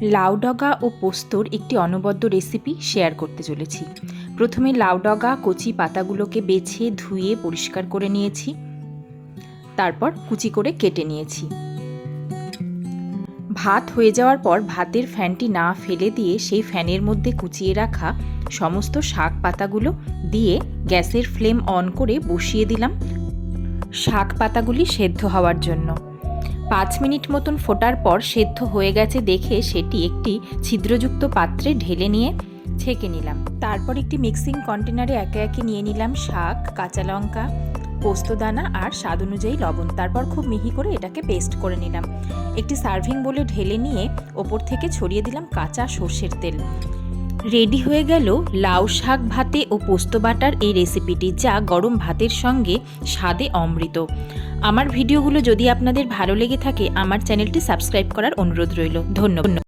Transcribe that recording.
লাউ ডগা ও পোস্তর একটি অনবদ্য রেসিপি শেয়ার করতে চলেছি। প্রথমে লাউ ডগা কচি পাতাগুলোকে বেছে ধুয়ে পরিষ্কার করে নিয়েছি, তারপর কুচি করে কেটে নিয়েছি। ভাত হয়ে যাওয়ার পর ভাতের ফ্যানটি না ফেলে দিয়ে সেই ফ্যানের মধ্যে কুচিয়ে রাখা সমস্ত শাক পাতাগুলো দিয়ে গ্যাসের ফ্লেম অন করে বসিয়ে দিলাম শাক পাতাগুলি সেদ্ধ হওয়ার জন্য। 5 মিনিট মতন ফোটার পর সেদ্ধ হয়ে গেছে দেখে সেটি একটি ছিদ্রযুক্ত পাত্রে ঢেলে নিয়ে ছেঁকে নিলাম। তারপর একটি মিক্সিং কন্টেনারে একে একে নিয়ে নিলাম শাক, কাঁচা লঙ্কা, পোস্তদানা আর স্বাদ অনুযায়ী লবণ। তারপর খুব মিহি করে এটাকে পেস্ট করে নিলাম। একটি সার্ভিং বলে ঢেলে নিয়ে ওপর থেকে ছড়িয়ে দিলাম কাঁচা সর্ষের তেল। রেডি হয়ে গেল লাউ শাক ভাতে ও পোস্ত বাটার এই রেসিপিটি, যা গরম ভাতের সঙ্গে স্বাদে অমৃত। আমার ভিডিওগুলো যদি আপনাদের ভালো লেগে থাকে আমার চ্যানেলটি সাবস্ক্রাইব করার অনুরোধ রইল। ধন্যবাদ।